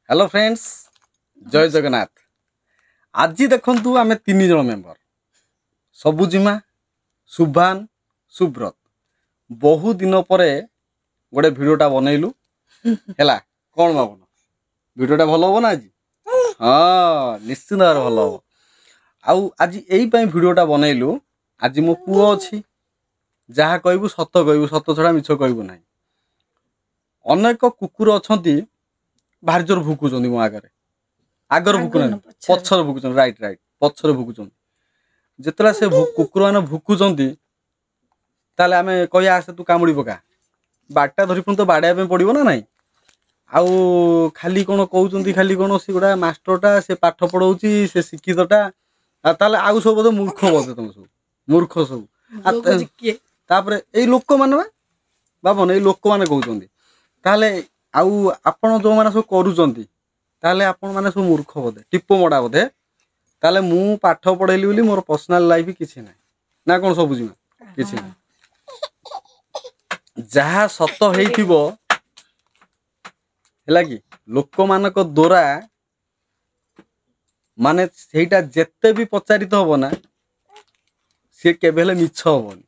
Hello friends जय जगन्नाथ। आज देखु आम तीन जन मेंबर सबुजिमा सुभान सुब्रत बहु दिन पर गोटे भिडटा बनइलु है कौन भावन भिडटा भल हम ना आज। हाँ निश्चिंत भाव भल हम आउ आज यही भिडटा बनइलु। आज मो पुओ अच्छी जहाँ कहबू सत कहबू सत छड़ा मिछ कहबू ना। अनेक कुकुर अच्छा भारी जोर भुकुंट मो आगे आगर भुकुना पछर भुकुंट राइट राइट पछर भुकुंट जिते से कुकुर मैंने भुकुंट ताले आमे कह आसे तू कामुड़ी पका बाटा धरी पुणी तो बाड़ाई पड़ो ना नाई। आउ खाली कौन कहते खाली कौन सी गोटा मास्टरटा से पाठ पढ़ाऊँ से शिक्षितटा ताले आउ सब बोधे मूर्ख बोधे तुम सब मूर्ख सब तापर यही लोक मैंने बाबन ये लोक मैंने कहते ताले आउ आपण जो मैंने सब करुँच ताले आपण मैंने सब मूर्ख बोधे टिप मड़ा बोधे ताले मु पाठ पढ़ेली बोली मोर पर्सनाल लाइफ किसी ना ना कौन सब बुझीमा किसी ना जहाँ सत हो कि लोक मान द्वारा माने सेटा जेते भी पचारित हम ना सी केबेले मिछ हबनी।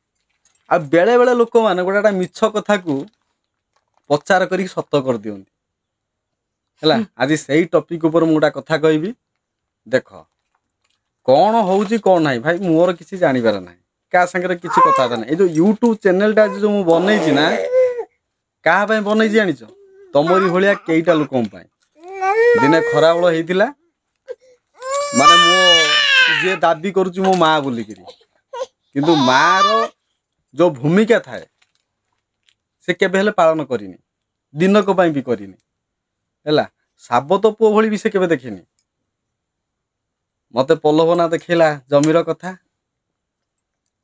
आ बेले बेले लोक मैंने गोटा मिछ कथा को प्रचार कर सत कर दिखती है। आज से टॉपिक ऊपर मुझे कथा कहबी देख कौन होउची कौन नहीं भाई मोर किसी जानिबार ना क्या संगे किसी कथा ना। ये यूट्यूब चैनलटा जो मुझे बनई ना क्या बनई जान तमरी भाया कईटा लोक दिने खरा बेल होता माने मो जे दाबी करुच्ची मो माँ बोलिकी किंतु माँ रो जो भूमिका थाए से केबे हेले पालन करिनी दिनक भी करिनी है साबत पुओ भली भी से केबे देखिनी। मते पल्लवना देखला जमीर कथा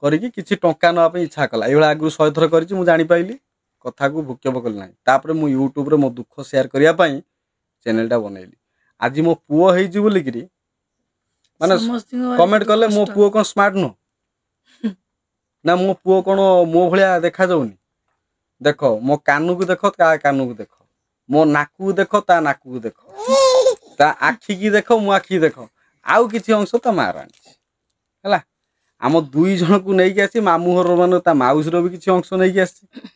करिकी किछि टंका नापी इच्छा कला ये आगु 100 थर करिछि मु जानि पाइली कथा को भुक्यब कल ना। तापर मु यूट्यूब रे मो दुख शेयर करिया पई चैनलटा बनैली। आज मो पुओ हेइछि बोलिकी माने कमेंट कले मो पुओ कोन स्मार्ट नो ना मो पुओ कोन मो भलिया देखा जाउनी। देख मो कानू को देख ता कानू को देख मो नाकू देख ता नाकू को देख ता आखि की देख मो आखि देख आउ किछि अंश ता मार है आम दुई जन को नहीं आसी मामू घर मान ता माउसी भी किछि अंश नहीं आसी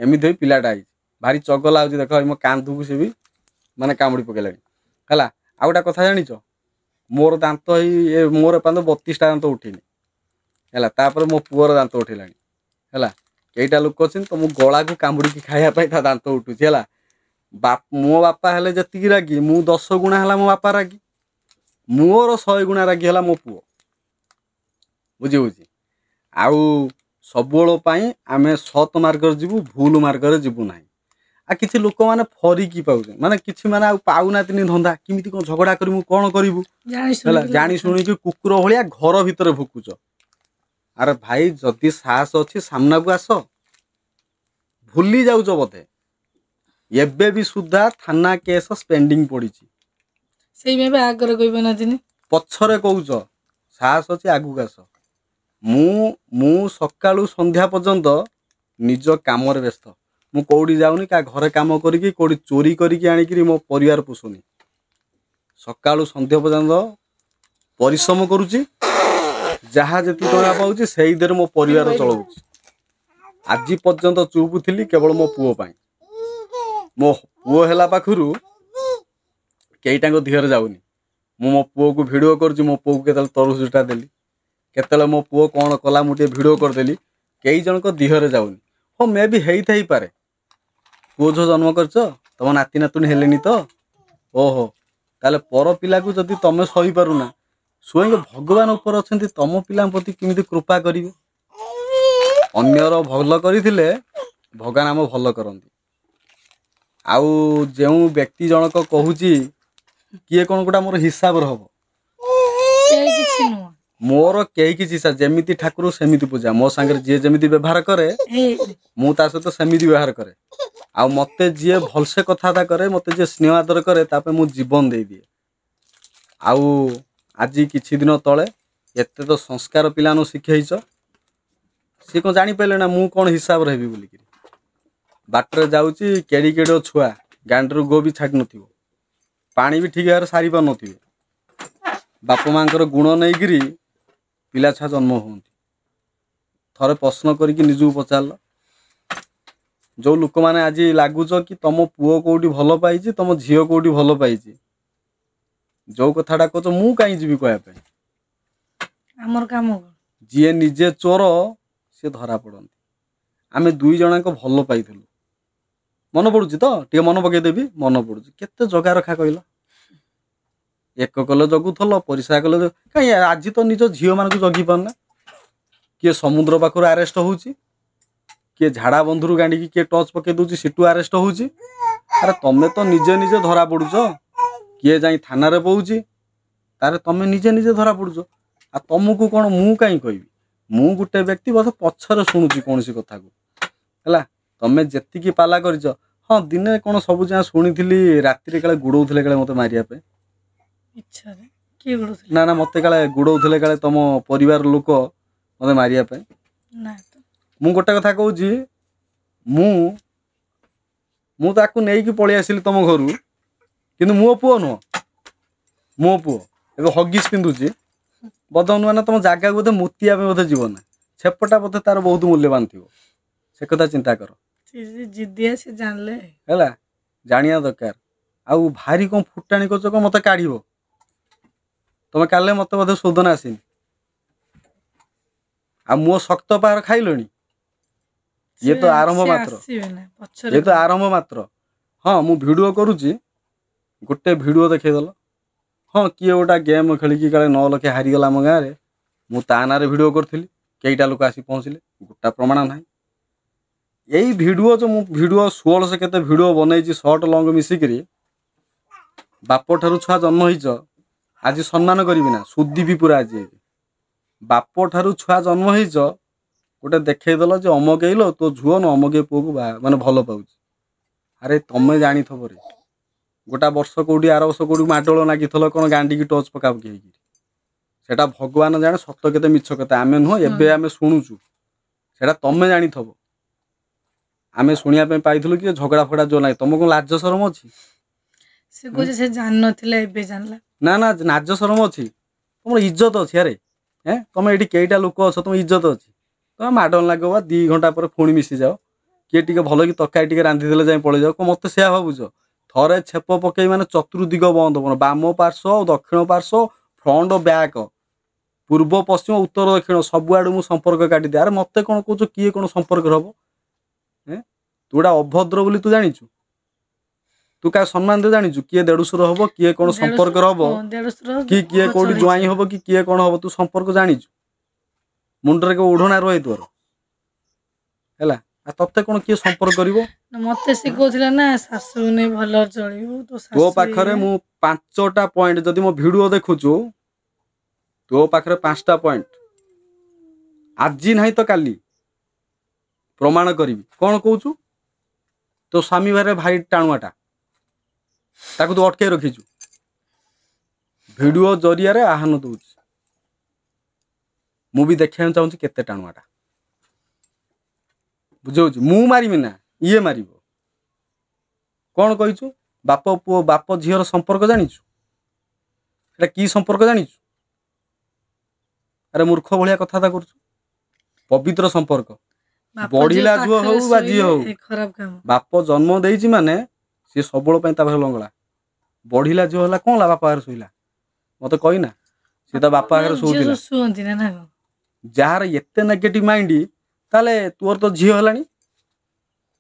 एमती पिलाटा आई भारी चगला हो देख मो कांधु को सी भी माने कामुड़ी पकेला है। आ गोटा कथा जानिच मोर दांत ही मोर एपान 32टा दांत उठिनी है तापर मो पुअर दांत उठिलानी है कईटा लोक अच्छे तो मो गला को कामुड़ी खायापाई ता दांत उठुची है। मो बापा हेले जति रागी मु 10 गुणा है मो बापा रागी मोर 100 गुणा रागी है मो पुओ बुझी बुझी आउ सबुल आम सत मार्ग जीवु भूल मार्ग जीवु ना। आ किसी लोक मैंने फरिकी पाउछ माने किछि माने आ पाउना तीन धंदा किमिति कोन झगड़ा करिमु कोन करिवु जानी शुणी कि कुकुर भलिया घर भितर भुकुच। अरे भाई जदि साहस अच्छी सामना को आस भूली जाऊच बोधे एबे भी सुधा थाना केस पेंडिंग पड़ी पछरे कहूच साहस अच्छी आगू आस मु सकाळु संध्या पर्यंत निज काम व्यस्त मु कौड़ी जाऊनी क्या घरे काम करी कौड़ी चोरी करी आनिकी मो परिवार पोषुनी सकाळु संध्या पर्यंत परिश्रम करुची जहाँ जी टका पाऊँ से मो परिवार चलाऊँ। आज पर्यंत चुप थी केवल मो पुओ मो पुओ है पाखु कईटा देहर जाऊनी मो पुओ को भिडियो कर मो पुओ को केतल तरजुटा देली केतले मो पुओ कौन कला मुझे भिडियो करदेली कई जन देहर जाऊनी। हाँ मे भी होई पारे पुओ जो जन्म कर तुम नाती नातुणी हेलेनी तो ओहो ताले पर पिला को जदि तुम सही पारुना स्वयं भगवान ऊपर अच्छा तुम पिला प्रति किमिति कृपा करेंगे अन्यर भल करथिले भगवान आम भल करती। आउ जो व्यक्ति जनक कहूची किए कौन गोटा मोर हिसाब हम मोर कई किसी जमीती ठाकुर सेमिति पूजा मो सांगे जी जमी व्यवहार करे मु ता सहित सेमिति व्यवहार करे आ मते जी भलसे कथा करे मते जी स्नेह आदर करे तापे मु जीवन दे दिए। आउ आज किछि दिन तले एते तो संस्कार पिलानु शिखेइछ सी कौन जापारे ना मु कौन हिसाब रही बोलिकी बाटर जाऊँगी केड़ी केड़ी छुआ गांडर गो भी छाड़ी नथिबो पानी भी ठीक भाव सारी पार नथिबे बाप मांकर गुण नहीं पिला छुआ जन्म होती थरे प्रश्न करके निजू पचार जो लोक मैंने आज लगुच कि तुम पुओ कौटी भल पाई तुम झील कौटी भल पाई जो कथाटा कह मु कहीं जी कहवाई आमर काम जी निजे चोर सी धरा पड़ती आम दुई जन भल पाई मन पड़ुची तो टे मन पकईदेवी मन पड़ुची केते जगह रखा कहल एक कल जगुल परिसा कल कहीं आज तो निज झील मान जगी पारना किए समुद्र पाखर आरेस्ट होची किए झाड़ा बंधुर गाड़ी की किए टच पकई दूसरी सीटू आरेस्ट होची अरे तमें तो निजे निजे धरा पड़ुच किए जाई थाना रे पहुँची तारे तमें निजे निजे धरा पड़ुच आ तुमको कौन मु कहीं कहबी मु गोटे व्यक्ति बस पछरे शुणुची कौन सी कथा को है तमें जी पाला कर हाँ दिने कौन सब जहाँ शुणी राति काले गुड़ौले काले मत मारिया इच्छा रे के गुडुथले ना ना मत काले गुड़ौले काले तुम परिवार लोक मत मारिया ना तो मु गोटे कथा कहूँ मुझे नहीं पलि आसिली तुम घर कि मो पुओ नुह मो पुओ ए हगिस पिंधुची बदन मैंने तुम जगह बोधे मुतिया बोधे जीव ना छेपटा बोधे तार बहुत मूल्यवान थी से कथा चिंता कर जिदिया से जानले है जानिया दरकार आउ भारी कौन फुटाणी कर कौन मत काढ़ तुम काले मत बोधे शोधन आसनी आ मो शक्त पार खाइल ये तो आरंभ मात्र ये तो आरंभ मात्र हाँ मु भिडियो करुच्ची गोटे भिडियो देखल हाँ किए गोटा गेम खेलिकी काले 9 लाख हारीगला आम गाँव में मुझे ना भिडियो करी कईटा लोक आसी पहुँचले गोटा प्रमाण ना यही भिडियो जो मु भिडियो 1600 केते भिडियो बनई सर्ट लंग मिसिक बाप ठारू छुआ जन्म हो आज सम्मान करी ना सुधी भी पूरा आज बाप ठारू छुआ जन्म हो गोटे देखल जो अमक लो तो झुओ न अमक पुओ को माने भल पाऊँ अरे तमें जानी थब रे गोटा वर्ष कौटी आर वर्ष कौटी माडोल नागी कौन गांडी की टच पका पकी सेटा भगवान जाने सत केते मिछ केते आमे नुह एबे आमे शुणुचु सेटा तमें जानी थब आमे शुनिया पे पाइथलु कि झगड़ा फगड़ा जो नाही तुमको लाज शरम अछि से को से जान नथिले एबे जानला ना ना लाज शरम अछि तुम इज्जत अछि अरे हैं तुम एठी केईटा लोक अछ तुम इज्जत अछि तुम माडोल लागो 2 घंटा पर पुणी मिसी जाओ किए टिके भल कि तरकारी टिके रांधि देले जाई पळे जाओ को मते सेया भाबुछ थरे छेप पकई माने चतुर्दिग बंद हो बाम पार्श्व दक्षिण पार्श्व फ्रंट बैक पूर्व पश्चिम उत्तर दक्षिण सबुआड़ मु संपर्क काटी दे अरे मत कौन कह किए कौन संपर्क हम तू गोटा अभद्र बोली तू जाचु तू क्या सम्मान दे जाचु किए देढ़शुर हम किए कौन संपर्क हम कि किए कौटी ज्वाई हम कि किए कौन हम तू संपर्क जाचु मुंडरे के ओढ़ना रहे तोर है तत्ते कौन किए संपर्क कर मत शिखौला ना शाशु ने भल चलू तो पाखरे मु 5टा पॉइंट जदि मो वीडियो देखुचु तो पाखरे 5टा पॉइंट आज नहीं तो काली प्रमाण करी कौन कहूँ तो स्वामी भाई भाई टाणुआटा ताकू तो अटके रखीचु वीडियो जरिया आह्वान दौर मु भी देखा चाहूँ केते टाणुआटा बुझे मु मारिमी ना ये मार कौन कहीचु बाप पुओ बाप झीर संपर्क जाचु कि संपर्क जाचु अरे मूर्ख भाया कथा कर पवित्र संपर्क बढ़िला झुओ हो बा झी हो बाप जन्म देइछि माने सी सबल लंगला बढ़िला झुओ होला कौन बापा आगे शोला मत कहीना सी तो बापा आगे शोला जार एते नेगेटिव माइंड ताले तोर तो झी हलानी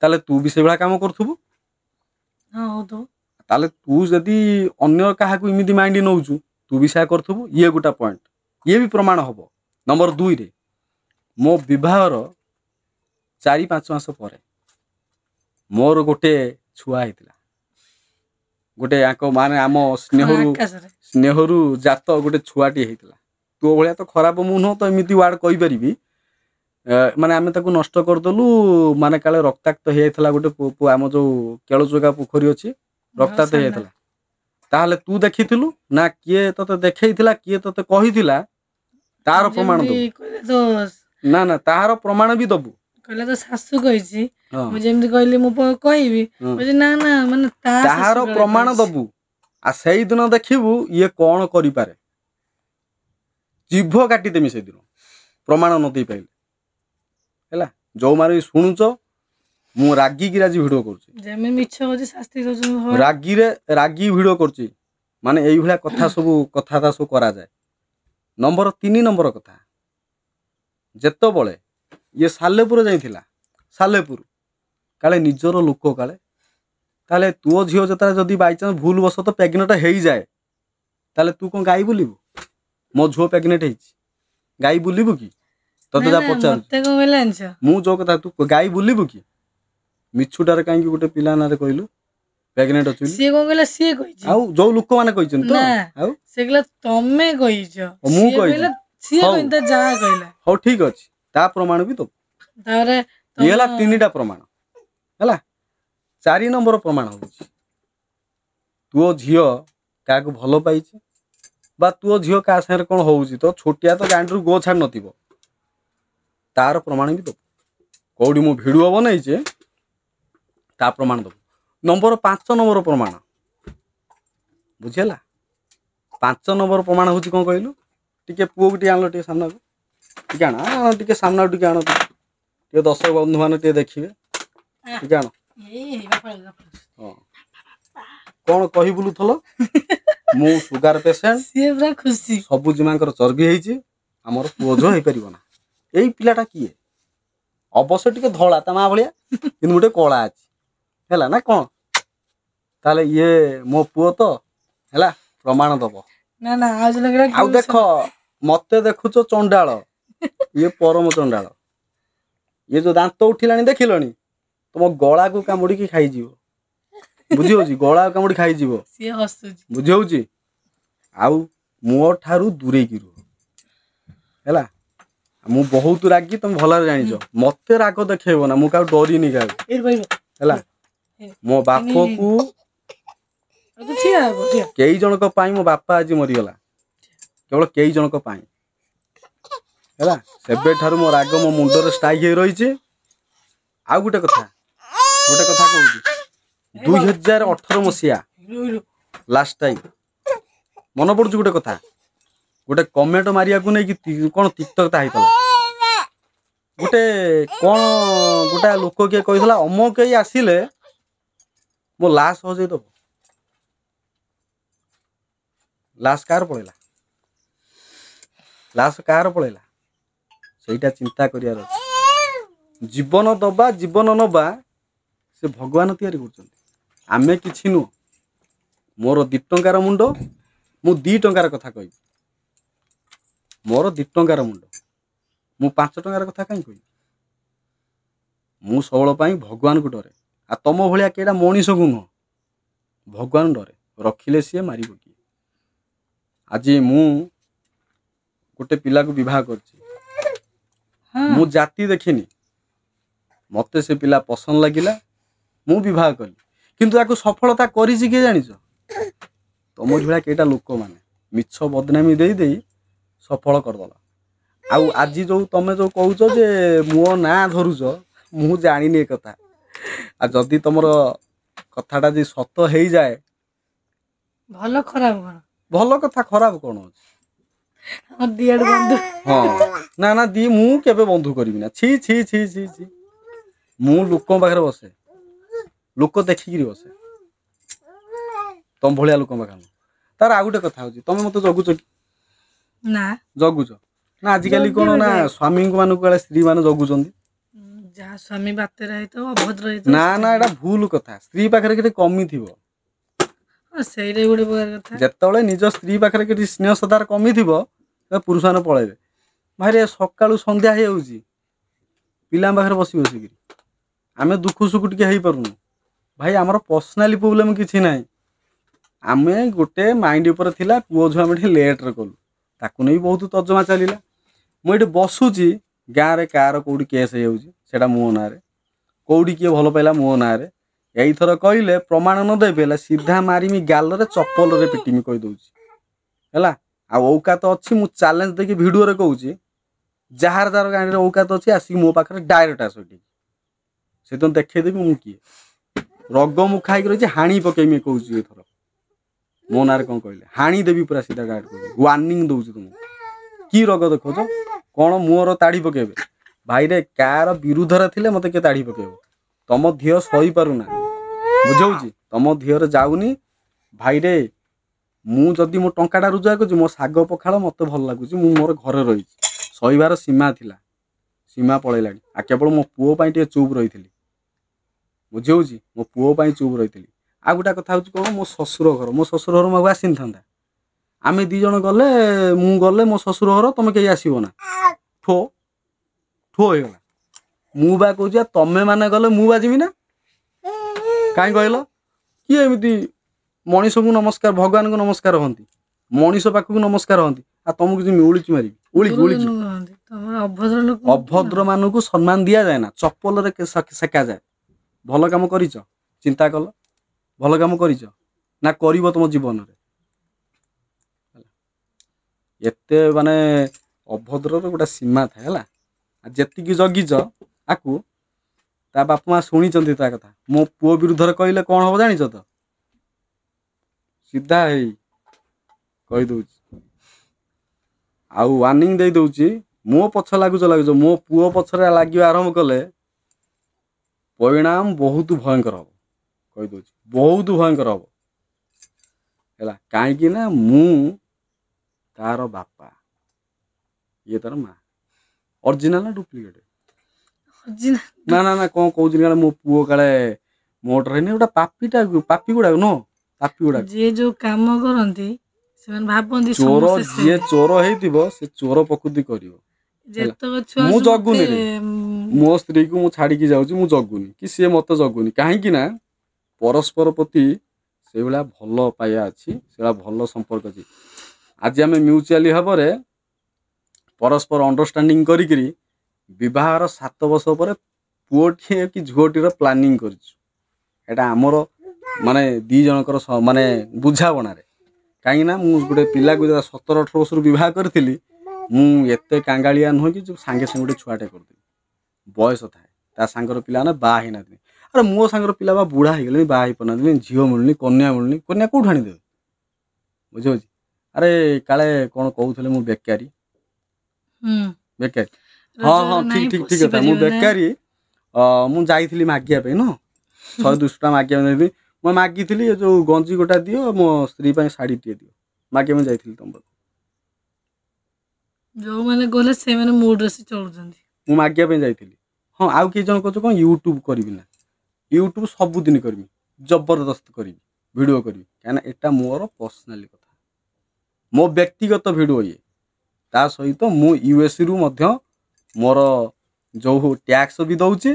ताले तू भी से भाया काम करथुबु ताले तू जदि अन्य क्या इमिति माइंड नौचु तू भी से करथुबु ये गोटा पॉइंट ये भी प्रमाण हम नंबर 2 रे मो विवाहर 4-5 मास पर मोर गोटे छुआ होता गोटे माने आम स्नेहरु जात गोटे छुआटी होता तो भाया तो खराब मु नुह तो एमती वार्ड कहीपरि माने आमे ताको नष्ट करदेलु माने काले रक्ताक्त होता गोटे आम जो केलचोगा पोखरी अच्छी रक्ताक्त होता ताहले तू देखिथिलु ना किए तते देखैथिला किए तते कहिथिला तार प्रमाण दबु ना ना तार प्रमाण भी दबु कहले तो सासू कहिछि मु जेमति कहली मु कहबी मुझे ना ना माने तार प्रमाण दबु आ सेई दिन देखिबू ये कौन करिपारे जीभ काटिदेमी से दिन प्रमाण न दे पाइले हैला जो मारे शुणुच मु रागिकी राजी भिडियो करूची जेमे मिछ होची शास्ति दउछन रागी भिडियो करूची माने एई भलिया कथा सब करा जाए नंबर 3 नंबर कथा जेतो बळे ये सालेपुर जाइथिला सालेपुर काले निजर लोक काले ताले तुओ झियो जता जदी बाय चांस भूल बस तो प्रेग्नेंट हेई जाए ताले तू कोन गाई बोलिबू मो झुओ प्रेग्नेंट हेइची गाई बोलिबू की तते जा पचार मते को मिलांछ मु जो कथा तू गाई बोलिबू की मिछुटार काई गोटे पिला नारे कहलु प्रेग्नेंट अछि से को कहला से कहिछि आउ जो लोक माने कहिछन तो आउ से कहला तमे कहिछ मु कहिछि से कहता जा कहला हो ठीक अछि ता प्रमाण भी तो तारे ये हला तीनटा प्रमाण हला 4 नंबर प्रमाण होछि तुओ झियो काको भलो पाइछि बा तुओ झियो का संगे कोन होउछि तो छोटिया तो गांडरू गो छाड़ नथिबो तार प्रमाण भी तो कोडी मु वीडियो बनैछे ता प्रमाण दो नंबर 5 नंबर प्रमाण बुझेला 5 नंबर प्रमाण होछि कोन कहलु टिके पुओ गुटी आनलो टिके सामना टिके आना टिके सामना टिके आनो टिके दर्शक बंधु माने टिके देखिबे टिके आनो कौन कही बुलुथलो मु सुगार पेशेंट से पूरा खुशी सबु जिमांकर चर्बी हेइची हमर पुओ जो हेइ परिबो ना एई पिलाटा किए अवश्य टिके धळा ता मा भलिया किन गुटे कोळा अछि हैला ना कोन ताले ये मो पुओ तो हैला प्रमाण दबो ना ना आज लगरा आउ देखो मते देखुचो चंडाळ ये परम चंडाळ ये जो दांत उठिलानी देखिलनी तुम गला को कामुड़ी की खाई जीवो बुझी होची गला कामुड़ी खाई जीवो से हसुची बुझी होची आउ मो ठारू दूरे की हैला मु बहुत रागी तुम भलरे जानिजो मते राग देखेबो ना मु का डरी नि गाय ए भाई हैला मो बापो को तो ठीक है केई जनक पाई मो बापा आज मरि गला केवल केई जनक पाई हैला सेबे ठारू मो राग मो मुंडर स्ट्राइक हे रहिचे आ गुटे कथा कहूची 2018 मसिया लास्ट टाइम मन पड़ुची गुटे कथा गोटे कमेंट मारिया को नै कि कोन तिक्तकता हेतला गोटे कोन गोटा लोक के कहिसला अमो के आसीले मो लाश हो जाई दो लाश कार पळेला लाश कार पळेला सेटा चिंता करियार अछि जीवन दबा जीवन नबा से भगवान तैयारी करछन आमे किछि नु मोर 2 टंकार मुंड मु 2 टंकार कथा कहि मोर 2 टंकार मुंड मु 5 टंकार कथा काई कहि मु सबळ पाई भगवान को डरे आ तम भलिया केडा मनीष को न भगवान डरे रखिले से मारी बकी आज मु गोटे पिला को विवाह करछि मु जाति देखिनी मते से पिला पसंद लागिला मु विवाह कली किंतु याको सफलता करिछि के जानिछो तम झुला केटा लोक माने मिछ बदनामी देई देई सफल कर दला आउ आज जो तमे जो कहउछो जे मो ना धरुछो मु जानिनी ए कथा आ जदी तमरो कथाटा जे सत हेई जाए भलो खराब कोन भलो कथा खराब कोन अछि हमर दियाड बंधु हां ना ना दी मु केबे बंधु करबी ना छी छी छी छी छी मु लोक पाखरे बसे लोक देखिकिरी बसे तम भलिया लोक पाखरे तार आ गुटे कथा होची तमे मते जगुच ना जगुच ना आजि काली कोन ना स्वामी को मानु काले स्त्री माने जगुचंदी जा स्वामी बाते रही तो अभद्र रही तो ना ना एटा भूल कथा स्त्री पाखरे केते कमी थिबो सेइरे गुडे प्रकार कथा जेतले निज स्त्री पाखरे केते स्नेह सदार कमी थिबो त पुरुष माने पळेबे मारे सकाळू संध्या हे होची पिला पाखरे बसी बसी आमे दुख सुख टिके हेई परुनु भाई हमर पर्सनाली प्रॉब्लम किछि नाही आमे गोटे माइंड ऊपर थिला पुओ झ आमे लेट रे कलु ताकु नै बहुत तर्जमा चलिला मु एठी बसुची गाँ रे कार कोडी केस हे होची सेटा मो ना रे कोडी के भलो पाइला मो ना रे एई थर कहिले प्रमाण न देबेला सीधा मारिमी गाल रे चप्पल रे पिटिमी कहि दोची हैला आ औकात अछि मु चैलेंज देखि वीडियो रे कहूची जहार जार गाड़ी रे औकात अछि आसी मो पाखरे डायरेक्ट आसोटी से तो देखे देबी मु की रग मु खाइ रही हाणी पकेमी कहूची एथर ମୋ ନାଁରେ କ'ଣ କହିଲେ ହାଣିଦେବି ପୁରା ସିଧା ଗାର୍ଡ଼ କରିବି ୱାର୍ଣ୍ଣିଂ ଦେଉଛି ତୁମକୁ କି ରୋଗ ଦେଖାଉଛ କ'ଣ ମୋର ତାଡ଼ି ପକେଇବେ ଭାଇରେ କାହାର ବିରୁଦ୍ଧରେ ଥିଲେ ମୋତେ କିଏ ତାଡ଼ି ପକେଇବ ତମ ଧିଅ ସହିପାରୁନା ବୁଝଉଛି ତମ ଧିଅରେ ଯାଉନି ଭାଇରେ ମୁଁ ଯଦି ମୋ ଟଙ୍କାଟା ରୋଜଗାର କରୁଛି ମୋ ଶାଗ ପଖାଳ ମୋତେ ଭଲ ଲାଗୁଛି ମୁଁ ମୋର ଘରେ ରହିଛି ସହିବାର ସୀମା ଥିଲା ସୀମା ପଳେଇଲାଣି ଆଉ କେବଳ ମୋ ପୁଅ ପାଇଁ ଟିକେ ଚୁପ୍ ରହିଥିଲି ବୁଝିହେଉଛି ମୋ ପୁଅ ପାଇଁ ଚୁପ୍ ରହିଥିଲି ଆଉ ଗୋଟେ କଥା ହେଉଛି କ'ଣ ମୋ ଶ୍ୱଶୁର ଘର ମୋ ଶ୍ୱଶୁର ଘର ମୋ ଆଗକୁ ଆସିନଥାନ୍ତା ଆମେ 2 ଜଣ ଗଲେ ମୁଁ ଗଲେ ମୋ ଶ୍ୱଶୁର ଘର ତମେ କେହି ଆସିବ ନା ଠୋ ଠୋ ହେଇଗଲା ମୁଁ ବା କହୁଛି ତମେ ମାନେ ଗଲେ ମୁଁ ବା ଯିବି ନା କାହିଁ କହିଲ କିଏ ଏମିତି ମଣିଷକୁ ନମସ୍କାର ଭଗବାନଙ୍କୁ ନମସ୍କାର ହୁଅନ୍ତି ମଣିଷ ପାଖକୁ ନମସ୍କାର ହୁଅନ୍ତି ଆଉ ତମକୁ ଯିମି ଉଳିକି ମାରିବି ଉଳିକି ଅଭଦ୍ର ମାନଙ୍କୁ ସମ୍ମାନ ଦିଆଯାଏ ନା ଚପଲରେ ସେକାଯାଏ ଭଲ କାମ କରିଛ ଚିନ୍ତା କଲ ଭଲ କାମ କରିଛ ନା କରିବ ତମ ଜୀବନରେ ଏତେ ମାନେ ଅଭଦ୍ରର ଗୋଟେ ସୀମା ଥାଏ ହେଲା ଯେତିକି ଜଗିଛ ଆକୁ ତା ବାପା ମା ଶୁଣିଛନ୍ତି ତା କଥା ମୋ ପୁଅ ବିରୁଦ୍ଧରେ କହିଲେ କ'ଣ ହବ ଜାଣିଛ ତ ସିଧା ହେଇ କହିଦଉଛି ଆଉ ୱାର୍ଣ୍ଣିଂ ଦେଇ ଦଉଛି ମୋ ପଛ ଲାଗୁଛ ମୋ ପୁଅ ପଛରେ ଲାଗିବା ଆରମ୍ଭ କଲେ ପରିଣାମ ବହୁତ ଭୟଙ୍କର ହବ କହିଦଉଛି ବହୁତ ଭୟଙ୍କର ହବ ହେଲା କାହିଁକି ନା ମୁଁ ତାର ବାପା ଇଏ ତାର ମା ଅରିଜିନାଲ ନା ଡୁପ୍ଲିକେଟ ନା ନା ନା କ'ଣ କହୁଥିଲି କାଳେ ମୋ ପୁଅ କାଳେ ମୋଟ ହେଇନି ଗୋଟେ ପାପି ଗୁଡାକ ନୁହଁ ପାପି ଗୁଡାକ ଯିଏ ଯୋଉ କାମ କରନ୍ତି ସେମାନେ ଭାବନ୍ତି ଚୋର ଯିଏ ଚୋର ହେଇଥିବ ସେ ଚୋର ପ୍ରକୃତି କରିବ ମୁଁ ଜଗୁନି ରେ ମୋ ସ୍ତ୍ରୀକୁ ମୁଁ ଛାଡିକି ଯାଉଛି ମୁଁ ଜଗୁନି କି ସିଏ ମତେ ଜଗୁନି କାହିଁକି ନା ପରସ୍ପର ପ୍ରତି ସେଇଭଳିଆ ଭଲ ପାଇବା ଅଛି ସେଇଭଳିଆ ଭଲ ସମ୍ପର୍କ ଅଛି ଆଜି ଆମେ ମ୍ୟୁଚୁଆଲି ଭାବରେ ପରସ୍ପର ଅଣ୍ଡରଷ୍ଟାଣ୍ଡିଂ କରିକିରି ବିବାହର 7 ବର୍ଷ ପରେ ପୁଅଟିଏ କି ଝିଅଟିର ପ୍ଲାନିଂ କରିଛୁ ଏଇଟା ଆମର ମାନେ 2 ଜଣଙ୍କର ମାନେ ବୁଝାବଣାରେ କାହିଁକି ନା ମୁଁ ଗୋଟେ ପିଲାକୁ 17-18 ବର୍ଷରୁ ବିବାହ କରିଥିଲି ମୁଁ ଏତେ କାଙ୍ଗାଳିଆ ନୁହେଁ କି ସାଙ୍ଗେ ସାଙ୍ଗେ ଗୋଟେ ଛୁଆଟେ କରିଦେବି ବୟସ ଥାଏ ତା ସାଙ୍ଗର ପିଲାମାନେ ବାହା ହେଇନାହାନ୍ତି ଆରେ ମୋ ସାଙ୍ଗର ପିଲା ବା ବୁଢ଼ା ହେଇଗଲେଣି ବାହା ହେଇପାରୁନାହାନ୍ତି ଝିଅ ମିଳୁନି କନ୍ୟା କୋଉଠୁ ଆଣିଦେବେ ବୁଝିପାରୁଛି ଆରେ କାଳେ କ'ଣ କହୁଥିଲେ ମୁଁ ବେକାରୀ ହଁ ଠିକ କଥା ମୁଁ ବେକାରୀ ମୁଁ ଯାଇଥିଲି ମାଗିବା ପାଇଁ ନୁହଁ 100-200 ଟଙ୍କା ମାଗିବା ପାଇଁ ଯାଇଥିଲି ମୁଁ ମାଗିଥିଲି ଏ ଯୋଉ ଗଞ୍ଜି ଗୋଟା ଦିଅ ମୋ ସ୍ତ୍ରୀ ପାଇଁ ଶାଢ଼ୀଟିଏ ଦିଅ ମାଗିବା ପାଇଁ ଯାଇଥିଲି ତମ ପାଖକୁ ଯୋଉମାନେ ଗଲେ ସେମାନେ ମୁଡରେ ଚଳୁଛନ୍ତି ମୁଁ ମାଗିବା ପାଇଁ ଯାଇଥିଲି ହଁ ଆଉ କିଏ ଜଣ କହୁଛ କ'ଣ ୟୁଟ୍ୟୁବ କରିବି ନା ୟୁଟ୍ୟୁବ ସବୁଦିନ କରିବି ଜବରଦସ୍ତ କରିବି ଭିଡ଼ିଓ କରିବି କାହିଁକିନା ଏଟା ମୋର ପର୍ସନାଲି କଥା ମୋ ବ୍ୟକ୍ତିଗତ ଭିଡ଼ିଓ ଇଏ ତା ସହିତ ମୁଁ ୟୁଏସରୁ ମଧ୍ୟ ମୋର ଯେଉଁ ଟ୍ୟାକ୍ସ ବି ଦେଉଛି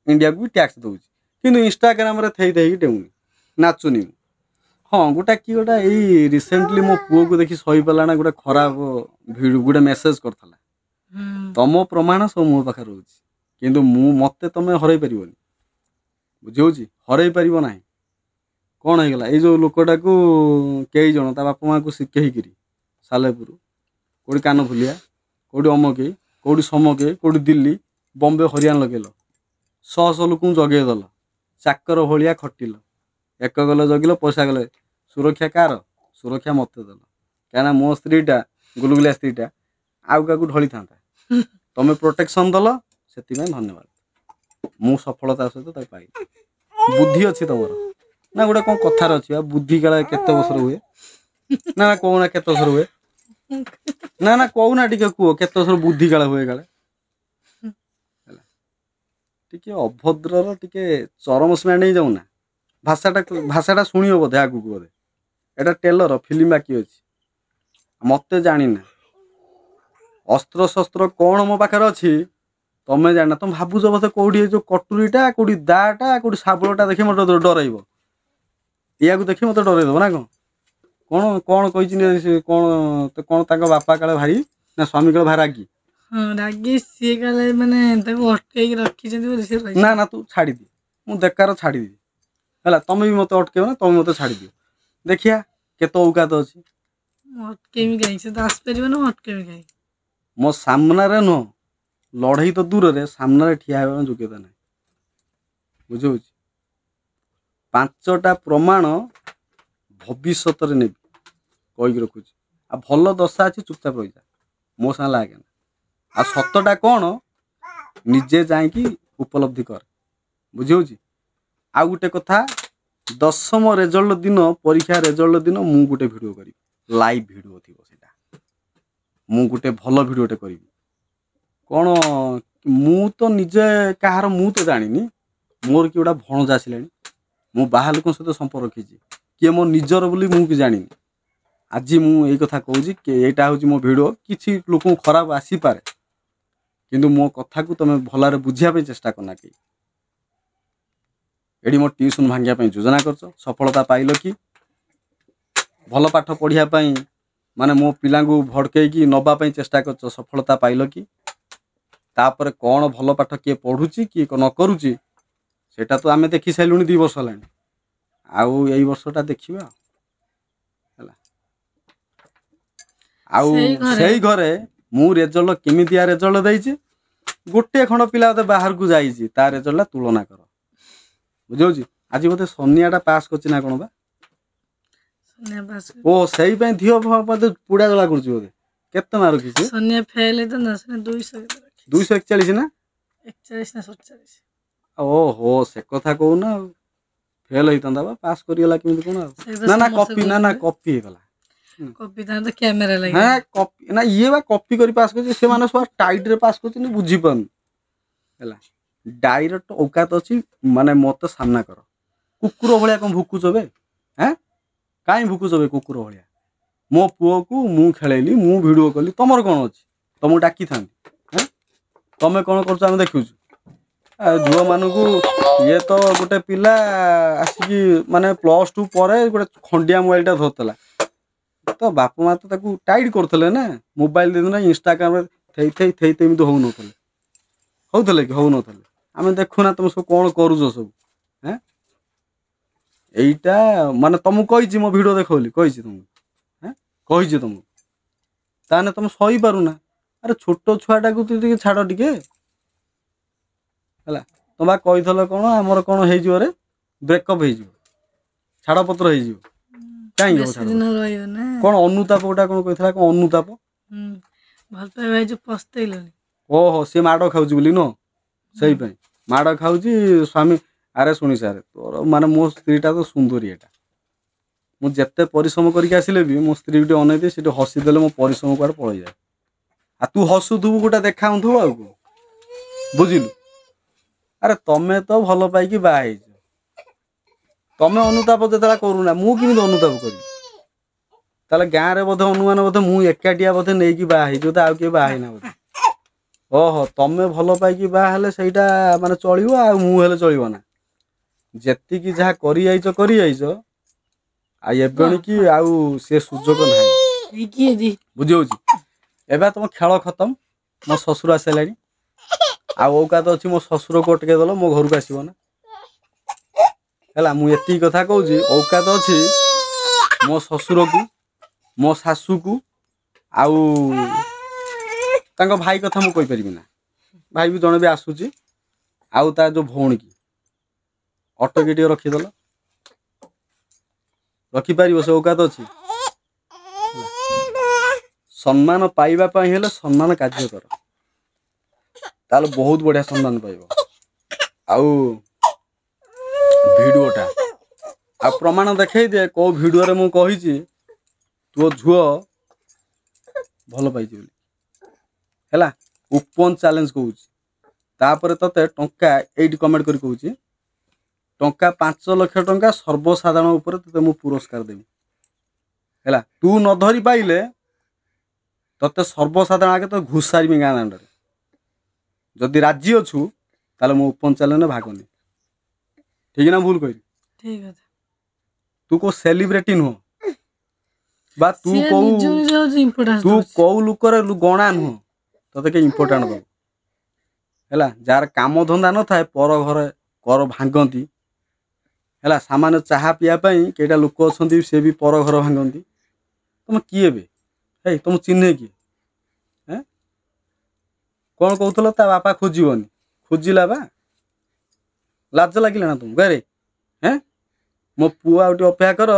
ଇଣ୍ଡିଆକୁ ବି ଟ୍ୟାକ୍ସ ଦେଉଛି କିନ୍ତୁ ଇନଷ୍ଟାଗ୍ରାମରେ ଥେଇ ଡେଉଁନି ନାଚୁନି ମୁଁ ହଁ ଗୋଟା ଏଇ ରିସେଣ୍ଟଲି ମୋ ପୁଅକୁ ଦେଖି ସହିପାରିଲା ନା ଗୋଟେ ଖରାପ ଭିଡ଼ିଓ ଗୋଟେ ମେସେଜ କରିଥିଲା ତମ ପ୍ରମାଣ ସବୁ ମୋ ପାଖରେ ରହୁଛି କିନ୍ତୁ ମୋତେ ତମେ ହରେଇ ପାରିବନି ବୁଝିହେଉଛି ହରେଇ ପାରିବ ନାହିଁ କ'ଣ ହେଇଗଲା ଏଇ ଯେଉଁ ଲୋକଟାକୁ କେଇ ଜଣ ତା ବାପା ମାଆଙ୍କୁ ଶିଖେଇକିରି ସାଲେପୁର କେଉଁଠି କାନଫୁଲିଆ କେଉଁଠି ଅମକେଇ କେଉଁଠି ସମକେଇ କେଉଁଠି ଦିଲ୍ଲୀ ବମ୍ବେ ହରିୟାଣା ଲଗେଇଲ 100 ଲୋକଙ୍କୁ ଜଗେଇଦେଲ ଚାକର ଭଳିଆ ଖଟିଲ ଏକ ଗଲେ ଜଗିଲ ପଇସା ଗଲେ ସୁରକ୍ଷା କାହାର ସୁରକ୍ଷା ମୋତେ ଦେଲ କାହିଁକିନା ମୋ ସ୍ତ୍ରୀଟା ଗୁଲୁଗୁଲିଆ ସ୍ତ୍ରୀଟା ଆଉ କାହାକୁ ଢଳିଥାନ୍ତା ତମେ ପ୍ରୋଟେକ୍ସନ ଦେଲ ସେଥିପାଇଁ ଧନ୍ୟବାଦ ମୁଁ ସଫଳତା ସହିତ ତାକୁ ପାଇଲି ବୁଦ୍ଧି ଅଛି ତମର ନା ଗୋଟେ କ'ଣ କଥାରେ ଅଛି ବା ବୁଦ୍ଧି କାଳେ କେତେ ବର୍ଷର ହୁଏ ନା କହୁନା କେତେ ବର୍ଷର ହୁଏ ନା କହୁନା ଟିକେ କୁହ କେତେ ବର୍ଷର ବୁଦ୍ଧି କାଳେ ହୁଏ କାଳେ ହେଲା ଟିକେ ଅଭଦ୍ରର ଟିକେ ଚରମ ସୀମା ନେଇଯାଉନା ଭାଷାଟା ଶୁଣିବ ବୋଧେ ଆଗକୁ ବୋଧେ ଏଇଟା ଟେଲର ଫିଲ୍ମ ବାକି ଅଛି ମତେ ଜାଣିନା ଅସ୍ତ୍ରଶସ୍ତ୍ର କ'ଣ ମୋ ପାଖରେ ଅଛି ତମେ ଜାଣିନା ତମେ ଭାବୁଛ ବୋଧେ କୋଉଠି ଯୋଉ କଟୁରୀଟା କୋଉଠି ଦାଟା କୋଉଠି ଶାବଳଟା ଦେଖି ମତେ ଡରାଇବ ଏହାକୁ ଦେଖି ମତେ ଡରାଇଦବ ନା କ'ଣ କ'ଣ କହିଛି କ'ଣ ତାଙ୍କ ବାପା କାଳେ ଭାଇ ନା ସ୍ୱାମୀ କାଳେ ଭାଇ ରାଗି ରାଗି ସିଏ କାଳେ ମାନେ ତାକୁ ଅଟକେଇକି ରଖିଛନ୍ତି ନା ତୁ ଛାଡ଼ିଦିଏ ମୁଁ ବେକାର ଛାଡ଼ିଦିଏ ହେଲା ତମେ ବି ମତେ ଅଟକେଇବ ନା ତମେ ମତେ ଛାଡ଼ିଦିଅ ଦେଖିଆ କେତେ ଔକାତ ଅଛି ଅଟକେଇବି କାହିଁ ସେ ତ ଆସିପାରିବ ନା ଅଟକେଇବି କାହିଁ ମୋ ସାମ୍ନାରେ ନୁହଁ ଲଢ଼େଇ ତ ଦୂରରେ ସାମ୍ନାରେ ଠିଆ ହେବା ପାଇଁ ଯୋଗ୍ୟତା ନାହିଁ ବୁଝିହେଉଛି 5ଟା ପ୍ରମାଣ ଭବିଷ୍ୟତରେ ନେବି କହିକି ରଖୁଛି। ଆଉ ଭଲ ଦଶା ଅଛି ଚୁପଚାପ ରହିଯା, ମୋ ସାଙ୍ଗେ ଲାଗେ ନା। ଆଉ ସତଟା କ'ଣ ନିଜେ ଯାଇକି ଉପଲବ୍ଧି କର, ବୁଝିହେଉଛି। ଆଉ ଗୋଟେ କଥା, 10ମ ରେଜଲ୍ଟ ଦିନ, ପରୀକ୍ଷା ରେଜଲ୍ଟ ଦିନ ମୁଁ ଗୋଟେ ଭିଡ଼ିଓ କରିବି, ଲାଇଭ୍ ଭିଡ଼ିଓ ଥିବ ସେଇଟା। ମୁଁ ଗୋଟେ ଭଲ ଭିଡ଼ିଓଟେ କରିବି। କ'ଣ ମୁଁ ତ ନିଜେ କାହାର ମୁଁ ତ ଜାଣିନି, ମୋର କିଏ ଗୋଟେ ଭଣଜା ଆସିଲାଣି, ମୁଁ ବାହାର ଲୋକଙ୍କ ସହିତ ସମ୍ପର୍କ ରଖିଛି, କିଏ ମୋ ନିଜର ବୋଲି ମୁଁ ବି ଜାଣିନି। ଆଜି ମୁଁ ଏଇ କଥା କହୁଛି କି ଏଇଟା ହେଉଛି ମୋ ଭିଡ଼ିଓ। କିଛି ଲୋକଙ୍କୁ ଖରାପ ଆସିପାରେ, କିନ୍ତୁ ମୋ କଥାକୁ ତମେ ଭଲରେ ବୁଝିବା ପାଇଁ ଚେଷ୍ଟା କରନା କେହି। ଏଠି ମୋ ଟ୍ୟୁସନ୍ ଭାଙ୍ଗିବା ପାଇଁ ଯୋଜନା କରୁଛ, ସଫଳତା ପାଇଲ କି? ଭଲ ପାଠ ପଢ଼ିବା ପାଇଁ ମାନେ ମୋ ପିଲାଙ୍କୁ ଭଡ଼କେଇକି ନେବା ପାଇଁ ଚେଷ୍ଟା କରୁଛ, ସଫଳତା ପାଇଲ କି? ତାପରେ କ'ଣ ଭଲ ପାଠ କିଏ ପଢ଼ୁଛି କିଏ ନ କରୁଛି ସେଇଟା ତ ଆମେ ଦେଖି ସାରିଲୁଣି 2 ବର୍ଷ ହେଲାଣି। ଆଉ ଏଇ ବର୍ଷଟା ଦେଖିବା ହେଲା। ଆଉ ସେଇ ଘରେ ମୁଁ ରେଜଲ୍ଟ କେମିତିଆ ରେଜଲ୍ଟ ଦେଇଛି, ଗୋଟିଏ ଖଣ୍ଡ ପିଲା ବୋଧେ ବାହାରକୁ ଯାଇଛି, ତା ରେଜଲ୍ଟଟା ତୁଳନା କର, ବୁଝିହେଉଛି। ଆଜି ବୋଧେ ସୋନିଆଟା ପାସ୍ କରିଛି ନା କ'ଣ ବା? ଓ ସେଇ ପାଇଁ ଧିଅ ବୋଧେ ପୁଡ଼ା ଜଳା କରୁଛି ବୋଧେ। କେତେ ମାର୍କ ରଖିଛି? ସୋନିଆ ଫେଲ୍ ହେଇଥାନ୍ତା, 241 ନା 41 ନା 47। ଓହୋ, ସେ କଥା କହୁନା ଆଉ। ଫେଲ୍ ହେଇଥାନ୍ତା ବା, ପାସ୍ କରିଗଲା କେମିତି କ'ଣ ଆଉ? ନା କପି, ନା କପି ହେଇଗଲା। କପି ତ କ୍ୟାମେରା ଲାଗି। ହଁ କପି ନା, ଇଏ ବା କପି କରି ପାସ୍ କରିଛି। ସେମାନେ ସବୁ ଟାଇଟରେ ପାସ୍ କରୁଛନ୍ତି, ବୁଝିପାରୁନି ହେଲା। ଡାଇରେକ୍ଟ ଔକାତ ଅଛି ମାନେ ମତେ ସାମ୍ନା କର। କୁକୁର ଭଳିଆ କ'ଣ ଭୁକୁଛ ବେ? କାହିଁ ଭୁକୁଛ ବେ କୁକୁର ଭଳିଆ? ମୋ ପୁଅକୁ ମୁଁ ଖେଳେଇଲି, ମୁଁ ଭିଡ଼ିଓ କଲି, ତମର କ'ଣ ଅଛି? ତମକୁ ଡାକିଥାନ୍ତି? ତମେ କ'ଣ କରୁଛ ଆମେ ଦେଖୁଛୁ। ଝିଅମାନଙ୍କୁ ଇଏ ତ ଗୋଟେ ପିଲା ଆସିକି ମାନେ +2 ପରେ ଗୋଟେ ଖଣ୍ଡିଆ ମୋବାଇଲଟା ଧରିଥିଲା, ତ ବାପା ମା ତ ତାକୁ ଟାଇଟ୍ କରୁଥିଲେ ନା, ମୋବାଇଲ ଦେଇଦେଲେ ଇନଷ୍ଟାଗ୍ରାମରେ ଥେଇ ଏମିତି ହଉଥିଲେ କି? ହଉନଥିଲେ। ଆମେ ଦେଖୁନା ତମେ ସବୁ କ'ଣ କରୁଛ ସବୁ। এইটা ମାନେ ତମକୁ କହିଛି ମୋ ଭିଡ଼ିଓ ଦେଖ ବୋଲି, କହିଛି ତମକୁ? କହିଛି ତମକୁ? ତାହେଲେ ତମେ ସହିପାରୁନା। ଆରେ ଛୋଟ ଛୁଆଟାକୁ ତୁ ଟିକେ ଛାଡ଼ ଟିକେ ହେଲା। ତମେ କହିଥିଲ କ'ଣ ଆମର କ'ଣ ହେଇଯିବ ରେ, ବ୍ରେକଅପ୍ ହେଇଯିବ, ଛାଡ଼ପତ୍ର ହେଇଯିବ। କାହିଁକି ହବ ଛାଡ଼ପତ୍ର? କ'ଣ ଅନୁତାପ ଗୋଟା କ'ଣ କହିଥିଲା, କ'ଣ ଅନୁତାପ? ଭଲ ପାଇବା ଯୋଉ ପସ୍ତେଇଲନି। ଓହୋ, ସିଏ ମାଡ଼ ଖାଉଛି ବୋଲି ନୁହଁ, ସେଇପାଇଁ ମାଡ଼ ଖାଉଛି ସ୍ୱାମୀ। ଆରେ ଶୁଣି ସାରେ, ତୋର ମାନେ ମୋ ସ୍ତ୍ରୀଟା ତ ସୁନ୍ଦରୀ। ଏଟା ମୁଁ ଯେତେ ପରିଶ୍ରମ କରିକି ଆସିଲେ ବି ମୋ ସ୍ତ୍ରୀ ଟିକେ ଅନେଇ ଦିଏ, ସେଠି ହସିଦେଲେ ମୋ ପରିଶ୍ରମ କୁଆଡ଼େ ପଳେଇଯାଏ। ଆଉ ତୁ ହସୁଥିବୁ ଗୋଟେ ଦେଖାଉଥିବୁ ଆଉ କ'ଣ, ବୁଝିଲୁ? ଆରେ ତମେ ତ ଭଲ ପାଇକି ବାହା ହେଇଛ, ତମେ ଅନୁତାପ ଯେତେବେଳେ କରୁନା, ମୁଁ କେମିତି ଅନୁତାପ କରିବି? ତାହେଲେ ଗାଁରେ ବୋଧେ ଅନୁମାନ ବୋଧେ ମୁଁ ଏକାଟିଆ ବୋଧେ ନେଇକି ବାହା ହେଇଛି, ବୋଧେ ଆଉ କିଏ ବାହା ହେଇନା ବୋଧେ। ଓହୋ, ତମେ ଭଲ ପାଇକି ବାହା ହେଲେ ସେଇଟା ମାନେ ଚଳିବ, ଆଉ ମୁଁ ହେଲେ ଚଳିବ ନା? ଯେତିକି ଯାହା କରି ଯାଇଛ, ଆଉ ଏବେଣିକି ଆଉ ସେ ସୁଯୋଗ ନାହିଁ, ବୁଝିହେଉଛି। ଏବେ ତମ ଖେଳ ଖତମ, ମୋ ଶ୍ୱଶୁର ଆସିଲାଣି। ଆଉ ଔକାତ ଅଛି ମୋ ଶ୍ୱଶୁରକୁ ଅଟକେଇ ଦେଲ, ମୋ ଘରକୁ ଆସିବ ନା ହେଲା। ମୁଁ ଏତିକି କଥା କହୁଛି, ଔକାତ ଅଛି ମୋ ଶ୍ୱଶୁରକୁ, ମୋ ଶାଶୁକୁ, ଆଉ ତାଙ୍କ ଭାଇ କଥା ମୁଁ କହିପାରିବି ନା। ଭାଇ ବି ଜଣେ ବି ଆସୁଛି, ଆଉ ତା ଯୋଉ ଭଉଣୀ କି ଅଟକି ଟିକେ ରଖିଦେଲ। ରଖିପାରିବ? ସେ ଔକାତ ଅଛି। ସମ୍ମାନ ପାଇବା ପାଇଁ ହେଲେ ସମ୍ମାନ କାର୍ଯ୍ୟ କର, ତାହେଲେ ବହୁତ ବଢ଼ିଆ ସମ୍ମାନ ପାଇବ। ଆଉ ଭିଡ଼ିଓଟା ଆଉ ପ୍ରମାଣ ଦେଖେଇ ଦିଏ, କୋଉ ଭିଡ଼ିଓରେ ମୁଁ କହିଛି ତୋ ଝୁଅ ଭଲ ପାଇଛି ବୋଲି ହେଲା। ଓପନ୍ ଚ୍ୟାଲେଞ୍ଜ କହୁଛି। ତାପରେ ତତେ ଟଙ୍କା ଏଇଠି କମେଣ୍ଟ କରି କହୁଛି, ଟଙ୍କା 5 ଲକ୍ଷ ଟଙ୍କା ସର୍ବସାଧାରଣ ଉପରେ ତତେ ମୁଁ ପୁରସ୍କାର ଦେବି ହେଲା। ତୁ ନ ଧରି ପାଇଲେ ତତେ ସର୍ବସାଧାରଣ ଆଗେ ତ ଘୁଷାରିବି ଗାଁ ଦାଣ୍ଡରେ। ଯଦି ରାଜି ଅଛୁ ତାହେଲେ ମୁଁ ଓପନ୍ ଚ୍ୟାଲେଞ୍ଜରେ ଭାଗ ନେ। ଠିକ ନା ଭୁଲ କହିଲି? ଠିକ ଅଛି। ତୁ କୋଉ ସେଲିବ୍ରିଟି ନୁହଁ, ବା ତୁ କୋଉ ଲୋକର ଗଣା ନୁହଁ, ତତେ କେହି ଇମ୍ପୋର୍ଟାଣ୍ଟ ଦବ ହେଲା। ଯାହାର କାମ ଧନ୍ଦା ନଥାଏ ପର ଘରେ କର ଭାଙ୍ଗନ୍ତି ହେଲା। ସାମାନ୍ୟ ଚାହା ପିଇବା ପାଇଁ କେଇଟା ଲୋକ ଅଛନ୍ତି, ସେ ବି ପର ଘର ଭାଙ୍ଗନ୍ତି। ତମେ କିଏ ବେ? ହେଇ ତମକୁ ଚିହ୍ନେ କିଏ? କ'ଣ କହୁଥିଲ ତା ବାପା ଖୋଜିବନି, ଖୋଜିଲା ବା। ଲାଜ ଲାଗିଲା ନା ତମକୁ? ଗାରେ ମୋ ପୁଅ ଆଉ ଟିକେ ଅପେକ୍ଷା କର,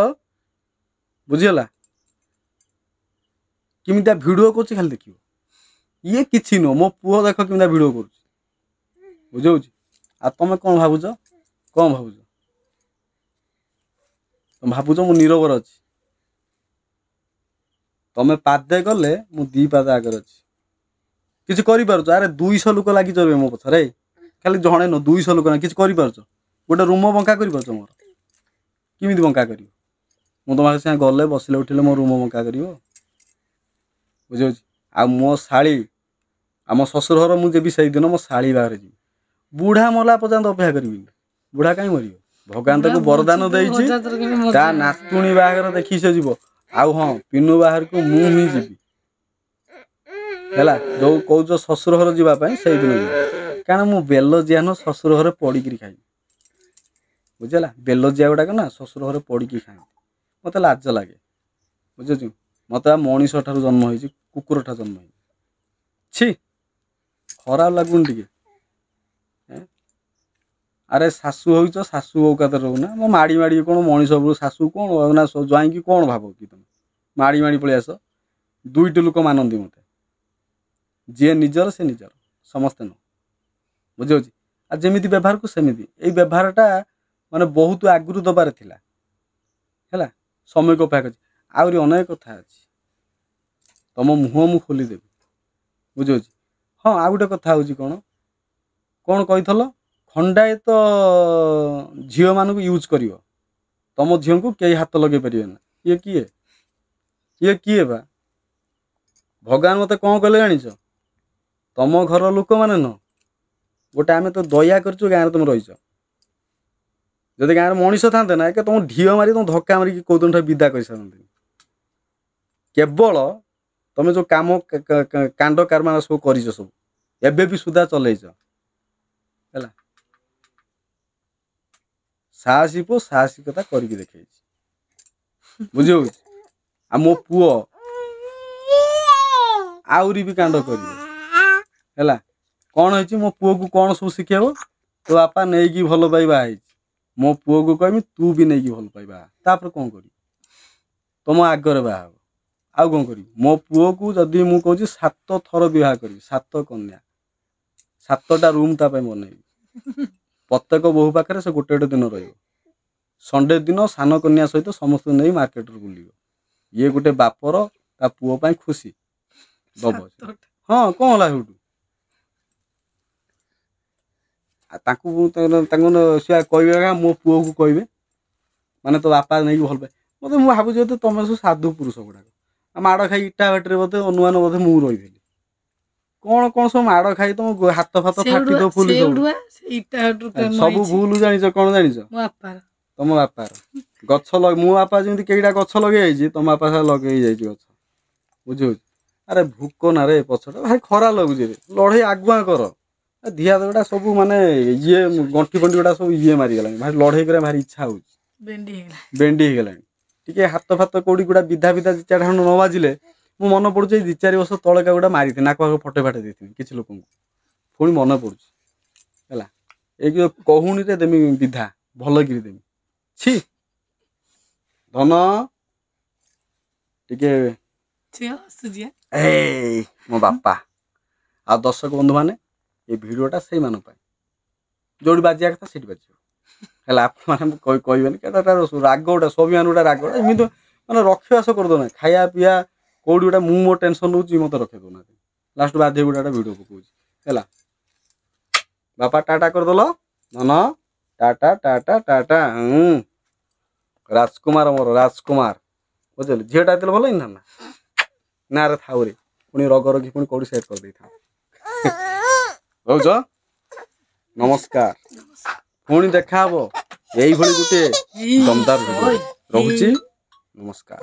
ବୁଝିଗଲା କେମିତିଆ ଭିଡ଼ିଓ କରୁଛି ଖାଲି ଦେଖିବ ଇଏ କିଛି ନୁହଁ ମୋ ପୁଅ ଦେଖ କେମିତିଆ ଭିଡ଼ିଓ କରୁଛି ବୁଝଉଛି ଆଉ ତମେ କ'ଣ ଭାବୁଛ ତମେ ଭାବୁଛ ମୁଁ ନିରବରେ ଅଛି ତମେ ପାଦେ ଗଲେ ମୁଁ 2 ପାଦ ଆଗରେ ଅଛି କିଛି କରିପାରୁଛ ଆରେ 200 ଲୋକ ଲାଗି ଚଳିବେ ମୋ ପଛରେ ଖାଲି ଜଣେ ନୁହଁ 200 ଲୋକ ନା କିଛି କରିପାରୁଛ ଗୋଟେ ରୁମ ବଙ୍କା କରିପାରୁଛ ମୋର କେମିତି ବଙ୍କା କରିବ ମୁଁ ତମ ସାଙ୍ଗେ ଗଲେ ବସିଲେ ଉଠିଲେ ମୋ ରୁମ ବଙ୍କା କରିବ ବୁଝିପାରୁଛି ଆଉ ମୋ ଶାଳୀ ଆମ ଶ୍ୱଶୁର ଘର ମୁଁ ଯିବି ସେଇଦିନ ମୋ ଶାଳୀ ବାହାରେ ଯିବି ବୁଢ଼ା ମଲା ପର୍ଯ୍ୟନ୍ତ ଅପେକ୍ଷା କରିବିନି ବୁଢ଼ା କାହିଁ ମରିବ ଭଗବାନ ତାକୁ ବରଦାନ ଦେଇଛି ତା ନାତୁଣୀ ବାହାଘର ଦେଖି ସେ ଯିବ ଆଉ ହଁ ପିନୁ ବାହାରକୁ ମୁଁ ହିଁ ଯିବି ହେଲା ଯୋଉ କହୁଛ ଶ୍ୱଶୁର ଘର ଯିବା ପାଇଁ ସେଇଦିନ ଯିବି କାରଣ ମୁଁ ବେଲଜିଆ ନୁହଁ ଶ୍ୱଶୁର ଘରେ ପଡ଼ିକିରି ଖାଇବି ବୁଝିଲା ବେଲଜିଆ ଗୁଡ଼ାକ ନା ଶ୍ୱଶୁର ଘରେ ପଡ଼ିକି ଖାଆନ୍ତି ମୋତେ ଲାଜ ଲାଗେ ବୁଝୁଛୁ ମୋତେ ମଣିଷ ଠାରୁ ଜନ୍ମ ହେଇଛି କୁକୁର ଠାରୁ ଜନ୍ମ ହେଇଛି ଛି ଖରାପ ଲାଗୁନି ଟିକେ ଆରେ ଶାଶୁ ହଉଛ ଶାଶୁ ଔକାତରେ ରହୁନା ମୋ ମାଡ଼ି ମାଡ଼ି କ'ଣ ମଣିଷ ଶାଶୁ କ'ଣ ନା ଜ୍ୱାଇଁକି କ'ଣ ଭାବ କି ତମେ ମାଡ଼ି ମାଡ଼ି ପଳେଇ ଆସ 2ଟି ଲୋକ ମାନନ୍ତି ମୋତେ ଯିଏ ନିଜର ସେ ନିଜର ସମସ୍ତେ ନୁହଁ ବୁଝିପାରୁଛି ଆଉ ଯେମିତି ବ୍ୟବହାରକୁ ସେମିତି ଏଇ ବ୍ୟବହାରଟା ମାନେ ବହୁତ ଆଗରୁ ଦେବାର ଥିଲା ହେଲା ସମୟକୁ ଅପେକ୍ଷା କରିଛି ଆହୁରି ଅନେକ କଥା ଅଛି ତମ ମୁହଁ ମୁଁ ଖୋଲିଦେବି ବୁଝିପାରୁଛି ହଁ ଆଉ ଗୋଟେ କଥା ହେଉଛି କ'ଣ କହିଥିଲ ଖଣ୍ଡାଏ ତ ଝିଅମାନଙ୍କୁ ୟୁଜ୍ କରିବ ତମ ଝିଅଙ୍କୁ କେହି ହାତ ଲଗେଇ ପାରିବେ ନା ଇଏ କିଏ ବା ଭଗବାନ ମୋତେ କ'ଣ କଲେ ଜାଣିଛ ତମ ଘର ଲୋକମାନେ ନୁହଁ ଗୋଟେ ଆମେ ତ ଦୟା କରିଛୁ ଗାଁରେ ତମେ ରହିଛ ଯଦି ଗାଁରେ ମଣିଷ ଥାନ୍ତେ ନା ତମ ଢିଅ ମାରି ତମ ଧକ୍କା ମାରିକି କୋଉଦିନ ବିଦା କରିସାରନ୍ତିନି କେବଳ ତମେ ଯେଉଁ କାମ କାଣ୍ଡ କାରବାର ସବୁ କରିଛ ସବୁ ଏବେ ବି ସୁଦ୍ଧା ଚଲେଇଛ ହେଲା ସାହସୀ ପୁଅ ସାହସିକତା କରିକି ଦେଖେଇଛି ବୁଝିହେଉଛି ଆଉ ମୋ ପୁଅ ଆହୁରି ବି କାଣ୍ଡ କରିବେ ହେଲା କ'ଣ ହେଇଛି ମୋ ପୁଅକୁ କ'ଣ ସବୁ ଶିଖେଇବ ତୋ ବାପା ନେଇକି ଭଲ ପାଇ ବାହା ହେଇଛି ମୋ ପୁଅକୁ କହିବି ତୁ ବି ନେଇକି ଭଲ ପାଇ ବାହା ତାପରେ କ'ଣ କରିବି ତମ ଆଗରେ ବାହା ହବ ଆଉ କ'ଣ କରିବି ମୋ ପୁଅକୁ ଯଦି ମୁଁ କହୁଛି 7 ଥର ବିବାହ କରିବି 7 କନ୍ୟା 7ଟା ରୁମ୍ ତା ପାଇଁ ବନେଇବି ପ୍ରତ୍ୟେକ ବୋହୂ ପାଖରେ ସେ ଗୋଟେ ଦିନ ରହିବ ସଣ୍ଡେ ଦିନ ସାନ କନ୍ୟା ସହିତ ସମସ୍ତଙ୍କୁ ନେଇ ମାର୍କେଟରେ ବୁଲିବ ଇଏ ଗୋଟେ ବାପର ତା ପୁଅ ପାଇଁ ଖୁସି ଦବ ହଁ କ'ଣ ହେଲା ସେଇଠୁ ତାଙ୍କୁ ସେ କହିବେ ମୋ ପୁଅକୁ କହିବେ ମାନେ ତୋ ବାପା ନେଇକି ଭଲ ପାଏ ମୋତେ ମୁଁ ଭାବୁଛି ବୋଧେ ତମେ ସବୁ ସାଧୁ ପୁରୁଷ ଗୁଡ଼ାକ ମାଡ଼ ଖାଇ ଇଟା ବାଟିରେ ବୋଧେ ଅନୁମାନ ବୋଧେ ମୁଁ ରହିଥିଲି କ'ଣ ସବୁ ମାଡ଼ ଖାଇ ତମ ହାତ ଫାତ ଫାଟିଦ ଫୁଲି ସବୁ ଭୁଲ ଜାଣିଛ କ'ଣ ଜାଣିଛ ତମ ବାପାର ଗଛ ମୋ ବାପା ଯେମିତି କେଇଟା ଗଛ ଲଗେଇ ଯାଇଛି ତମ ବାପା ସାରା ଲଗେଇ ଯାଇଛି ଗଛ ବୁଝିପାରୁଛି ଆରେ ଭୁକ ନା ରେ ପଛଟା ଭାରି ଖରା ଲାଗୁଛି ରେ ଲଢ଼େଇ ଆଗୁଆ କର ଧିଆ ଗୁଡ଼ା ସବୁ ମାନେ ଇଏ ଗଣ୍ଠି ଫଣ୍ଠି ଗୁଡ଼ା ସବୁ ଇଏ ମାରିଗଲାଣି ଭାରି ଲଢ଼େଇ କରିବା ଭାରି ଇଚ୍ଛା ହେଉଛି ବେଣ୍ଡି ହେଇଗଲାଣି ଟିକେ ହାତ ଫାତ କୋଉଠି ଗୁଡ଼ା ବିଧା 2-4 ଖଣ୍ଡ ନ ବାଜିଲେ ମୁଁ ମନେ ପଡ଼ୁଛି 2-4 ବର୍ଷ ତଳକା ଗୁଡ଼ା ମାରିଥିଲି ନାକ ଫଟେ ଦେଇଥିଲି କିଛି ଲୋକଙ୍କୁ ପୁଣି ମନେ ପଡ଼ୁଛି ହେଲା ଏଇ ଯୋଉ କହୁଣିରେ ଦେମି ବିଧା ଭଲକିରି ଦେମି ଛି ଧନ ଟିକେ ମୋ ବାପା ଆଉ ଦର୍ଶକ ବନ୍ଧୁ ମାନେ ଏ ଭିଡ଼ିଓଟା ସେଇମାନଙ୍କ ପାଇଁ ଯୋଉଠି ବାଜିବା କଥା ସେଇଠି ବାଜିବ ହେଲା ଆପଣମାନେ କହିବେନି କେଟା ରାଗ ଗୋଟେ ସ୍ୱାଭିମାନ ଗୋଟେ ରାଗ ଏମିତି ମାନେ ରଖିବାସ କରିଦେଉନାହିଁ ଖାଇବା ପିଇବା କୋଉଠି ଗୋଟେ ମୁଁ ମୋ ଟେନସନ୍ ନେଉଛି ମୋତେ ରଖେଇ ଦେଉନାହାନ୍ତି ଲାଷ୍ଟ ବାଧ୍ୟ ଗୋଟେ ଭିଡ଼ିଓ ପକଉଛି ହେଲା ବାପା ଟାଟା କରିଦେଲ ଧନ ଟାଟା ଟାଟା ଟାଟା ରାଜକୁମାର ମୋର ରାଜକୁମାର ବୁଝିଲେ ଝିଅଟା ହେଇଥିଲେ ଭଲ ହେଇଥାନ୍ତା ନା ରେ ଥାଉରେ ପୁଣି ରଗ ରଖି ପୁଣି କୋଉଠି ସେଟ୍ କରିଦେଇଥାନ୍ତା ରହୁଛ ନମସ୍କାର ପୁଣି ଦେଖା ହବ এইଭଳି ଗୋଟେ ଦମଦାର ଭିଡ଼ିଓ ରହୁଛି ନମସ୍କାର।